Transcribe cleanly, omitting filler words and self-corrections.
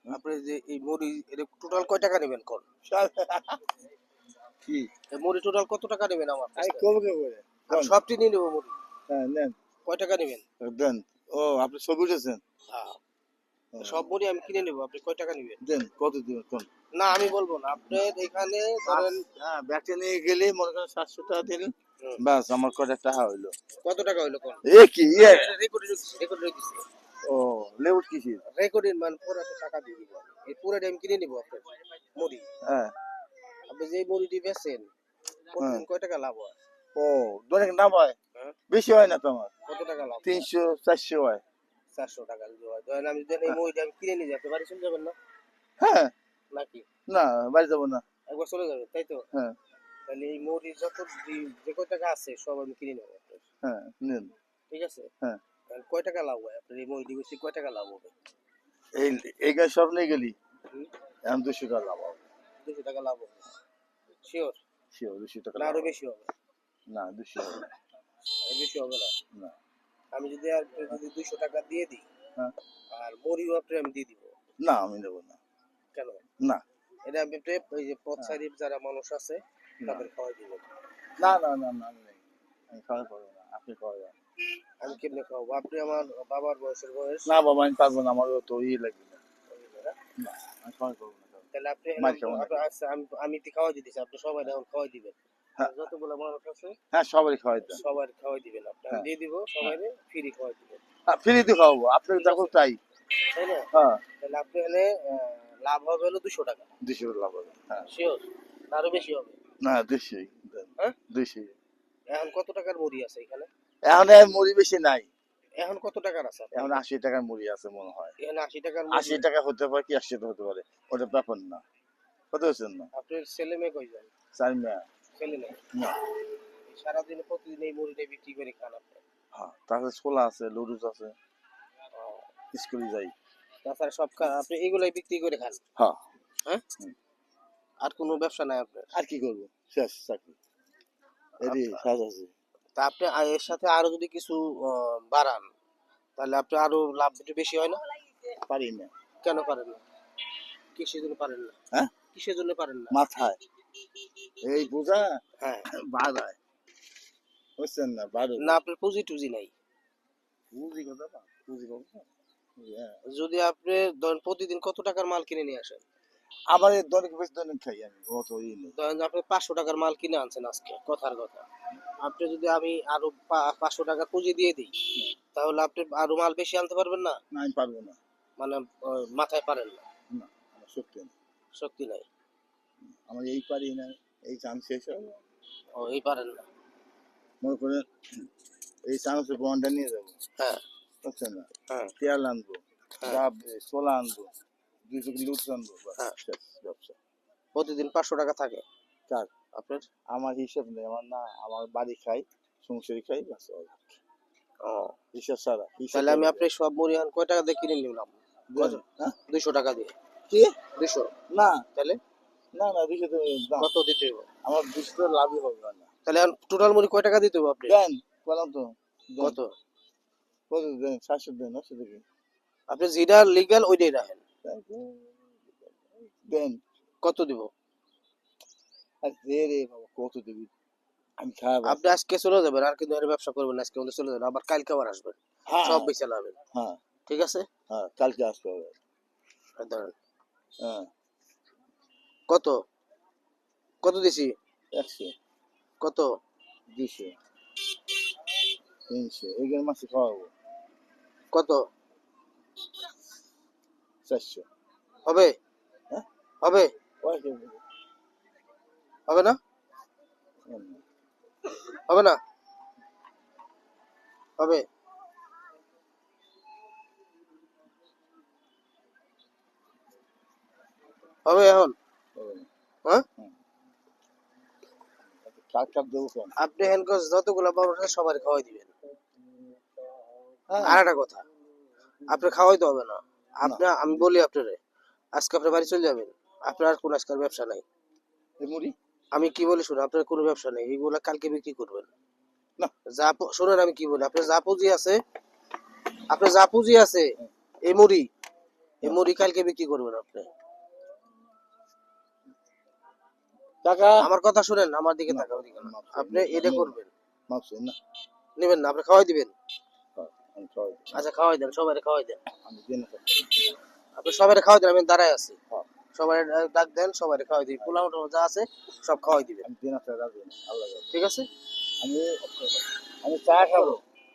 আপনি যে এই মুড়ি এটা টোটাল কয় টাকা নেবেন কোন? কি এই মুড়ি টোটাল কত টাকা নেবেন আমার কাছ আই থেকে? কবে করে আমি সবটি নিয়ে নেবো মুড়ি। হ্যাঁ নেন কয় টাকা নেবেন? দেন ও আপনি ছবি উঠেছেন হ্যাঁ, সব মুড়ি আমি কিনে নেবো, আপনি কয় টাকা নেবেন? দেন কত দিবেন কোন না আমি বলবো না, আপনার এখানে ধরেন হ্যাঁ ব্যাগটা নিয়ে গেলে মনে করেন 700 টাকা দিলেন হুম, বাস আমার কটা টাকা হইলো কত টাকা হইলো কোন? এ কি রেকর্ডিং দিছি, ও লেবু কিসি রেকর্ডিং মানে পুরো টাকা দিয়ে দিব। এই পুরো টাইম কিনে নিবো আপনার মুড়ি। হ্যাঁ আপনি যে মুড়িটি বেচেন হ্যাঁ প্রতিদিন কয় টাকা লাভ হয়? ও দোনে না ভাই হ্যাঁ, বেশি হয় না তোমার কত টাকা লাভ? 300 400 হয় 400 টাকা যদি হয়, ধরেন আমি যদি এই মুড়িটা আমি কিনে নিয়ে যাই, আপনি বাড়ি চলে যাবেন না হ্যাঁ নাকি? না বাড়ি যাবো না একবার চলে যাবেন তাই তো? হ্যাঁ তাহলে এই মুড়ি যত যে কয় টাকা আছে সব আমি কিনে নেবো আপনার। হ্যাঁ নেন ঠিক আছে? হ্যাঁ তাহলে কয় টাকা লাভ হয় আপনার এই মুড়ি বেশি, কয় টাকা লাভ হবে? এই এই গাছ সব নিয়ে গেলি হুম, এখন 200 টাকা লাভ হবে 200 টাকা লাভ হবে শিওর? শিওর 200 টাকা না লাভ আরো হবে। বেশি হবে? না 200 হবে না। আরো বেশি হবে না? না আমি যদি আর যদি 200 টাকা দিয়ে দিই হ্যাঁ আর মুড়িও আপনার আমি দিয়ে দিব, না আমি নেবো না কেন? না এটা আমি আপনার ওই যে পথ সাইডে যারা মানুষ আছে না তাদের খাওয়াই দিব। না না না না আমি নেই আমি খাওয়া পারবো না আপনি খাওয়া আমি কেমনে খাওয়াবো? আপনি আমার বাবার বয়সের বয়স। না বাবা আমি পারবো না আমার তো ই লাগবে না না আমি খাওয়া পারবো না তাহলে আপনি মার খাবো না আচ্ছা আমি তো খাওয়াই দিতেছি, আপনি সবাই এখন খাওয়াই দিবেন। হ্যাঁ যতগুলো মানুষ আছে হ্যাঁ সবাই খাওয়াই দেন সবার খাওয়াই দিবেন, আপনি আমি হ্যাঁ দিয়ে দিব সবাই ফ্রি খাওয়াই দিবেন, হ্যাঁ ফ্রি দিয়ে খাওয়াবো আপনি ঠিক দেখো আছে? তাই তাই না? হ্যাঁ তাহলে আপনি এখানে লাভ হবে হলো 200 টাকা 200 লাভ হবে হ্যাঁ শিওর? আরো বেশি হবে? না 200 দেন হ্যাঁ, 200 এখন কত টাকার মুড়ি আছে এখানে? এখন আর মুড়ি বেশি নাই এখন কত টাকার আছে আপনার? এখন 80 টাকার মুড়ি আছে মনে হয় এখানে 80 টাকার মুড়ি? 80 টাকা হতে পারে কি 80 টাকা হতে পারে ওটা ব্যাপার না কত হচ্ছেন না আপনার ছেলে মেয়ে কয়জন? 4 মেয়া ছেলে মেয়ে? না সারাদিনে প্রতিদিন এই মুড়িটা বিক্রি করে খান আপনি? হ্যাঁ তারপরে ছোলা আছে লুডুস আছে ও, স্কুলে যাই তাছাড়া সব আপনি এগুলাই বিক্রি করে খান? হ্যাঁ হ্যাঁ, আর কোনো ব্যবসা নাই আপনার? আর কি করবো শেষ চাকরি এটি শেষ আছে তা আপনি এর সাথে আরো যদি কিছু বাড়ান তাহলে আপনি আরো লাভ একটু বেশি হয় না? পারি না কেন পারেন না? কিসের জন্য পারেন না? হ্যাঁ কিসের জন্য পারেন না? মাথায় এই বোঝা হ্যাঁ, বাড়ায় বুঝছেন না বাড়ো না আপনার পুঁজি টুজি নাই। বুঝি কথা না বুঝি কথা হ্যাঁ যদি আপনি ধরেন প্রতিদিন কত টাকার মাল কিনে নিয়ে আসেন? আবার এই দনিক বেশ দনিক খাই আমি অত ই নেই ধরেন আপনি 500 টাকার মাল কিনে আনছেন আজকে, কথার কথা। আপনি যদি আমি আরো 500 টাকা পুঁজি দিয়ে দিই তাহলে আপনি আরো মাল বেশি আনতে পারবেন না? না আমি পারবো না মানে মাথায় পারেন না, না আমার শক্তি নেই শক্তি নাই। আমার এই পারি না এই চান্স শেষ হবে ও, এই পারেন না? মনে করে এই চান্স বন্ডা নিয়ে যাবো হ্যাঁ, বুঝছেন না হ্যাঁ, তেল আনবো হ্যাঁ, ডাব ছোলা আনবো 200 কিলো লুটস আনবো বাস, হ্যাঁ। শেষ ব্যবসা প্রতিদিন 500 টাকা থাকে কার আপনার? আমার হিসাব নেই আমার না আমার বাড়ি খাই সংসারী খাই বাস ও, হিসাব ছাড়া হিসাব তাহলে আমি আপনি সব মুড়ি এখন কয় টাকা দিয়ে কিনে নিলাম? হ্যাঁ 200 টাকা দিয়ে? কি 200? না তাহলে না না 200 তো দাম কত দিতে হবে? আমার 200 তো লাভই হবে না তাহলে এখন টোটাল মুড়ি কয় টাকা দিতে হবে আপনি? দেন বললাম তো দেন। কত? কত দেন 700 দেন 800 দেখি আপনি যেটা লিগ্যাল ওইটাই রাখেন। দেন কত দিব? আর দে রে বাবা কত দিবি আমি খাবো আপনি আজকে চলে যাবেন, আর কিন্তু এর ব্যবসা করবেন না, আজকে আমাদের চলে যাবেন, আবার কালকে আবার আসবেন, হ্যাঁ সব বেচে লাভেন। হ্যাঁ ঠিক আছে? হ্যাঁ কালকে আসতে হবে এই ধরেন হ্যাঁ কত কত দিছি? 100 কত? 200 300 এগুলো মাসে খাওয়াবো কত 400 হবে? হ্যাঁ হবে? ওই হবে না? হবে না? হবে? হবে এখন? হ্যাঁ, কার কার দেবো কেন আপনি হ্যান্ডকস যতগুলো মানুষ আছে সবার খাওয়াই দিবেন। হ্যাঁ আর একটা কথা, আপনি খাওয়াইতে হবে না, আপনি আমি বলি আপনারে আজকে আপনার বাড়ি চলে যাবেন, আপনার আর কোনো আজকাল ব্যবসা নাই। এই মুড়ি আমি কি বলি শুনুন, আপনার কোনো ব্যবসা নেই, এইগুলা কালকে বিক্রি করবেন। না যা শুনেন আমি কি বলি, আপনার যা পুঁজি আছে, আপনার যা পুঁজি আছে এই মুড়ি এই মুড়ি কালকে বিক্রি করবেন আপনি। টাকা আমার কথা শুনেন, আমার দিকে না, তাকাও, ওদিকে না। মাফ আপনি করবেন, এটা আমি- করবেন, মাফ না নেবেন না, আপনি খাওয়াই দিবেন। আমি খাওয়াই দিই। আচ্ছা খাওয়াই দেন, সবাই খাওয়াই দেন, আমি দিন আপনি সবাই খাওয়াই দেন, আমি দাঁড়ায় আছি, হ্যাঁ। সবাই ডাক দেন, সবাই খাওয়াই দিই, পোলাও টোলাও যা আছে সব খাওয়াই দিবেন, আমি দিন রাখবো না, আল্লাহ রাখবো। ঠিক আছে? আমি আমি চা খাবো।